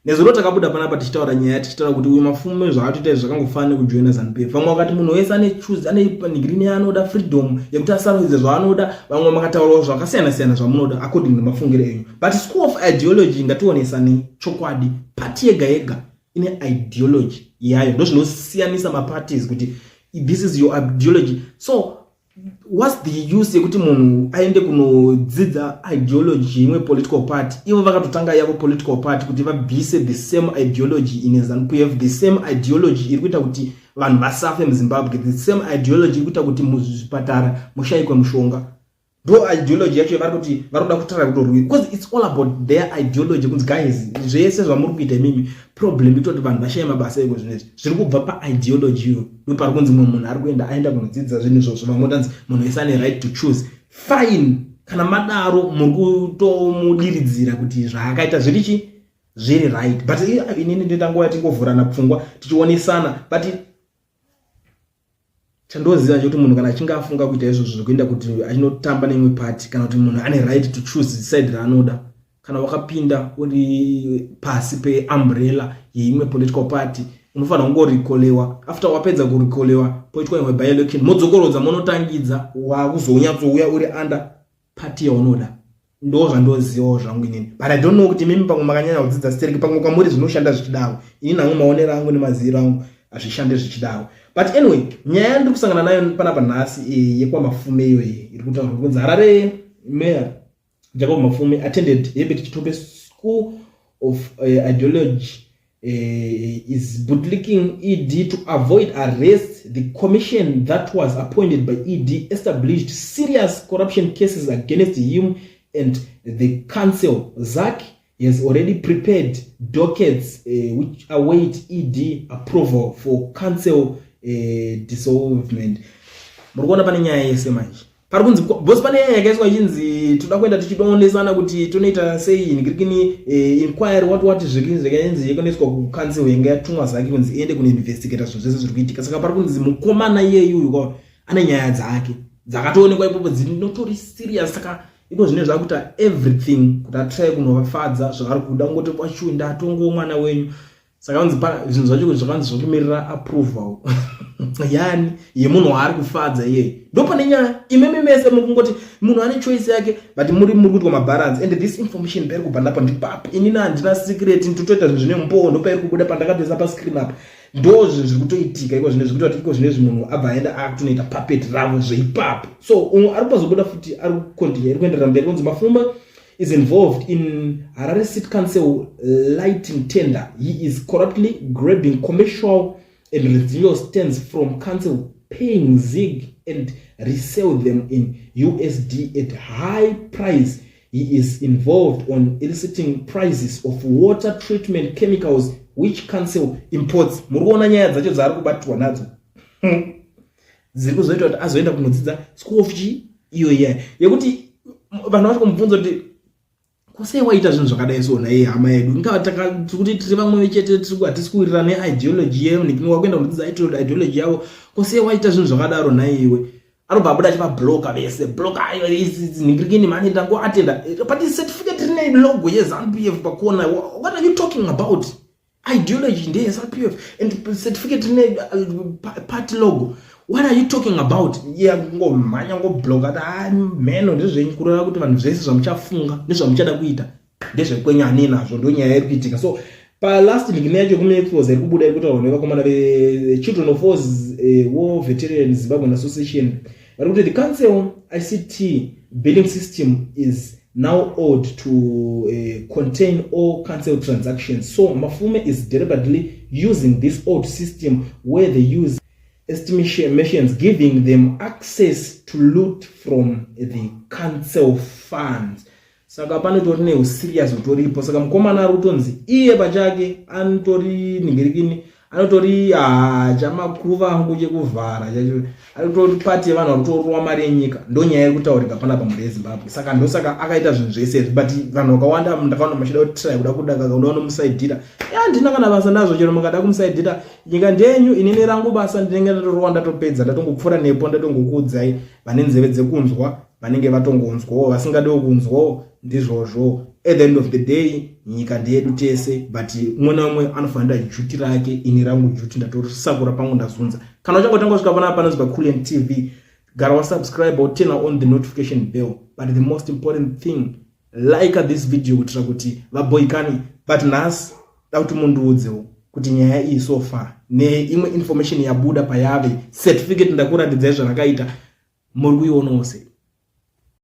nezuro takabuda panapa tichitaura nyaya tichitaura kuti uyu mafumo zvaatoita zvakangofanira kujoina ZANU-PF. Vamwe vakati munhu wese ane choose ane green yaanoda freedom yekuti asarodze zvaanoda, vamwe makataurawo zvakasiyana siyana zvamunoda according nemafungiro enyu. But school of ideology ngationesani chokwadi, party yega yega ine ideology yayo, ndozvinosiyanisa maparties kuti this is your ideology. So what's the use yekuti munhu aende kunodzidza ideology imwe political party, ivo vakatotanga yavo political party kuti vabvise the same ideology in ZANU-PF, the same ideology iri kuita kuti vanhu vasafe muZimbabwe, the same ideology iri kuita kuti muzvipatara mushayikwe mushonga. Ndo ideology yacho vari kuti varoda kutara kutorwi, because it's all about their ideology. Kunzi guys, zvese zvamuri kuita mimi problem itoti vanhu vashaye mabasa ego zvinezvi zviri kubva pa-ideology iyo. Ndo pari kunzi mumwe munhu ari kuenda aenda kunodzidza zvinhu izvozvo, vamwe tanzi munhu wese ane right to choose. Fine, kana madaro muri kutomudiridzira kuti zvaakaita zviri right, but inini ndinangova tingovhurana pfungwa tichionesana. But chandoziva kuti munhu kana achinge afunga kuita izvozvo zvekuenda kuti achinotamba neimwe party, kana kuti munhu ane right to choose side raanoda, kana wakapinda uri pasi pe-umbrella yeimwe political party, unofanira kungorikolewa. After wapedza kurikolewa poitwa imwe by-election, modzokorodza monotangidza wakuzonyatsouya uri under party yaunoda. Ndo zvandozivawo zvangu inini. But I don't know kuti mimi pamwe makanyanya kudzidza stereki, pamwe kwamuri zvinoshanda zvichidaro, ini nangu maonero angu nemaziviro angu hazvishande zvichidaro. But anyway, nyaya yandiri kusangana nayo panapa nhasi yekwamafume iyo iri kutaura kunzi Harare Mayor Jacob Mafume attended Herbert Chitope School of Ideology is bootlicking ED to avoid arrest. The commission that was appointed by ED established serious corruption cases against him and the council. ZAC has already prepared dockets which await ED approval for council dissolvement. Murikuona pane nyaya yese manje. Pari kunzi bosi pane nyaya yakaiswa ichinzi toda kuenda tichidoonesana kuti tonoita sei ngirikini inquiry what zvakaenzi yekunoiswa kucancel yenga yatumwa zake kunzi iende kunoinvestigate zvinhu zvese zviri kuitika. Saka pari kunzi mukomana iyeyuyu ane nyaya dzake dzakatoonekwa ipopo dzinotori serious. Saka iko zvine zvakuita everything kuti atry kunovafadza zvavari kuda ngoti pashuwe ndatongo mwana wenyu. Saka kunzi zvinhu zvacho zvakanzi zvokumirira approval yani yemunhu waari kufadza iye. Ndo pane nyaya imeme mese mukungoti munhu ane choice yake, but muri kuitwa mabalance. And this information pairi kubva ndapa ndipapo, inini handina secret, nditotoita zvinhu zvine mumbowo, ndo pairi kubuda pandakatoisa pascreen apa. Ndo zvinhu zviri kutoitika iko zvine zvikuita kuti iko zvinezvi munhu abva aenda akutonoita puppet ravo zveipapo. So umwe ari kuzobuda futi ari kukontinua, iri kuenderera mberi kunzi Mafume is involved in Harare City Council lighting tender. He is corruptly grabbing commercial and residual stands from council, paying ZIG and resell them in USD at high price. He is involved on eliciting prices of water treatment chemicals which council imports. Murikuona nyaya dzacho dzaari kubatwa nadzo dziri kuzoita kuti azoenda kunodzidza school of iyo yekuti vanhu vari kumubvunza kuti kusei waita zvinhu zvakadai sona hama yedu, kuti tiri vamwe chete hatisi kuwirira neideology yeyo, wakuenda kunodzidza ideology yavo, kusei waita zvinhu zvakadaro naiwe. Arobva abuda achivabloka vese, bloka ningirikini mani ndango atenda but certificate rine logo yeZANU-PF pakona. What are you talking about? Ideology ndeye ZANU-PF and certificate rine party logo. What are you talking about? Ngomhanya ngobloka kuti meno ndezvenyu kureva kuti vanhu zvese zvamuchafunga nezvamuchada kuita ndezvekwenyani nazvo, ndo nyaya iri kuitika. So palast ndingine yacho kumeexpose iri kubuda iri kutaura nevakomana ve-Children of War Veterans Zimbabwean Association vari kuti the council ICT billing system is now ought to contain all council transactions. So Mafume is deliberately using this old system where they use estimations, giving them access to loot from the council funds. Saka panotori neuserious utoripo. Saka mukomana ari kutonzi iye pachake anotori ningirikini, anotori chamakuva angu chekuvhara chacho, anotori pati yevanhu vari kutorwa mari yenyika. Ndo nyaya iri kutaurika panapa muri yeZimbabwe. Saka ndosaka akaita zvinhu zvese, but vanhu vakawanda ndakaona machida kutry kuda kudaka unoona musaidhira. Handina kana basa nazvo, chero mungada kumusaidhira nyika ndenyu, inini rangu basa ndinenge ndatorwa ndatopedza, ndatongopfuura nepo, ndatongokuudzai vane nzeve dzekunzwa vanenge vatongonzwawo, vasingadiwo kunzwawo ndizvozvo. at the end of the day nyika ndeyedu tese, but umwe naumwe anofanira juti rake, ini rangu juti ndatorusakura pangu ndazunza. Kana uchangotanga kusvika panapa panonzi paKulian TV, gara wasubscribe or turn on the notification bell, but the most important thing, like this video kutira kuti vaboikani. But nhasi da kuti mundiudzewo kuti nyaya iyi so far neimwe information yabuda payave certificate ndakuratidzai zvarakaita muri kuionawo sei.